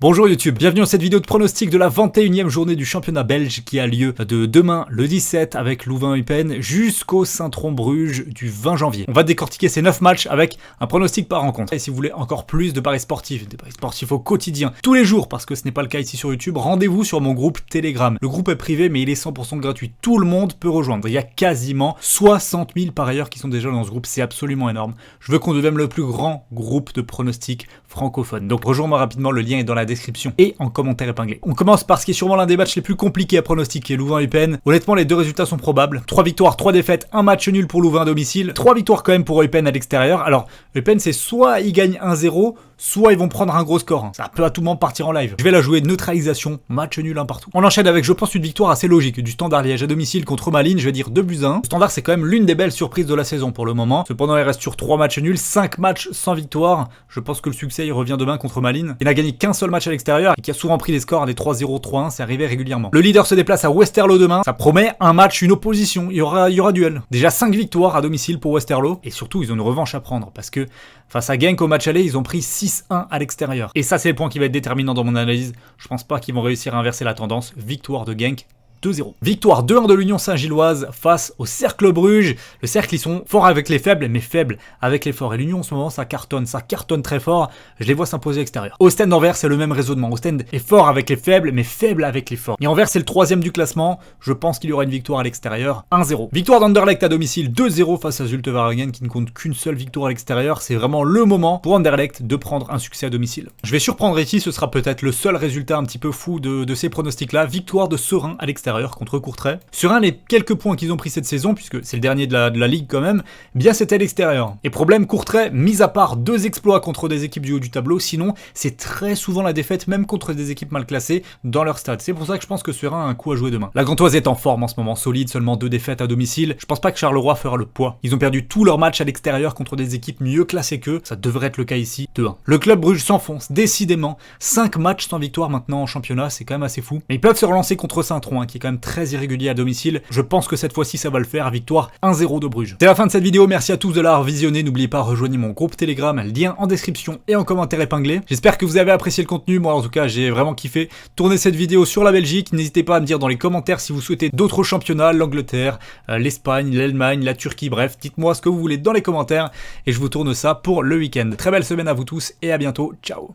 Bonjour YouTube, bienvenue dans cette vidéo de pronostic de la 21e journée du championnat belge qui a lieu de demain le 17 avec Louvain-Eupen jusqu'au Saint-Tron-Bruges du 20 janvier. On va décortiquer ces 9 matchs avec un pronostic par rencontre. Et si vous voulez encore plus de paris sportifs, des paris sportifs au quotidien, tous les jours, parce que ce n'est pas le cas ici sur YouTube, rendez-vous sur mon groupe Telegram. Le groupe est privé mais il est 100% gratuit, tout le monde peut rejoindre. Il y a quasiment 60 000 parieurs qui sont déjà dans ce groupe, c'est absolument énorme. Je veux qu'on devienne le plus grand groupe de pronostics francophones. Donc rejoins-moi rapidement, le lien est dans la description et en commentaire épinglé. On commence par ce qui est sûrement l'un des matchs les plus compliqués à pronostiquer, Louvain-Eupen. Honnêtement, les deux résultats sont probables. 3 victoires, 3 défaites, un match nul pour Louvain à domicile, 3 victoires quand même pour Eupen à l'extérieur. Alors, Eupen, c'est soit ils gagnent 1-0, soit ils vont prendre un gros score. Ça peut à tout moment partir en live. Je vais la jouer neutralisation, match nul un partout. On enchaîne avec, je pense, une victoire assez logique du Standard Liège à domicile contre Malines, je vais dire 2-1. Le Standard, c'est quand même l'une des belles surprises de la saison pour le moment. Cependant, il reste sur 3 matchs nuls, 5 matchs sans victoire. Je pense que le succès, il revient demain contre Malines. Il n'a gagné qu'un seul match à l'extérieur et qui a souvent pris des scores à des 3-0, 3-1, c'est arrivé régulièrement. Le leader se déplace à Westerlo demain. Ça promet un match, une opposition. Il y aura duel. Déjà 5 victoires à domicile pour Westerlo. Et surtout, ils ont une revanche à prendre parce que face à Genk au match aller, ils ont pris 6-1 à l'extérieur. Et ça, c'est le point qui va être déterminant dans mon analyse. Je pense pas qu'ils vont réussir à inverser la tendance. Victoire de Genk. 2-0. Victoire 2-1 de l'Union Saint-Gilloise face au Cercle Bruges. Le Cercle, ils sont forts avec les faibles, mais faibles avec les forts. Et l'Union, en ce moment, ça cartonne très fort. Je les vois s'imposer à l'extérieur. Ostende Anvers, c'est le même raisonnement. Ostende est fort avec les faibles, mais faible avec les forts. Et Anvers, c'est le 3e du classement. Je pense qu'il y aura une victoire à l'extérieur. 1-0. Victoire d'Anderlecht à domicile. 2-0 face à Zulte Waregem, qui ne compte qu'une seule victoire à l'extérieur. C'est vraiment le moment pour Anderlecht de prendre un succès à domicile. Je vais surprendre ici, ce sera peut-être le seul résultat un petit peu fou de ces pronostics-là. Victoire de Seraing à l'extérieur contre Courtrai. Seraing, les quelques points qu'ils ont pris cette saison, puisque c'est le dernier de la ligue quand même, bien c'était à l'extérieur. Et problème, Courtrai, mis à part 2 exploits contre des équipes du haut du tableau, sinon c'est très souvent la défaite, même contre des équipes mal classées, dans leur stade. C'est pour ça que je pense que Seraing a un coup à jouer demain. La Gantoise est en forme en ce moment, solide, seulement 2 défaites à domicile. Je pense pas que Charleroi fera le poids. Ils ont perdu tous leurs matchs à l'extérieur contre des équipes mieux classées qu'eux. Ça devrait être le cas ici, 2-1. Le club Bruges s'enfonce, décidément. 5 matchs sans victoire maintenant en championnat, c'est quand même assez fou. Mais ils peuvent se relancer contre Saint-Tron, qui est quand même très irrégulier à domicile. Je pense que cette fois-ci ça va le faire, victoire 1-0 de Bruges. C'est la fin de cette vidéo, merci à tous de l'avoir visionné. N'oubliez pas, rejoignez mon groupe Telegram, lien en description et en commentaire épinglé. J'espère que vous avez apprécié le contenu, moi en tout cas j'ai vraiment kiffé tourner cette vidéo sur la Belgique. N'hésitez pas à me dire dans les commentaires si vous souhaitez d'autres championnats, l'Angleterre, l'Espagne, l'Allemagne, la Turquie, bref, dites-moi ce que vous voulez dans les commentaires et je vous tourne ça pour le week-end. Très belle semaine à vous tous et à bientôt, ciao.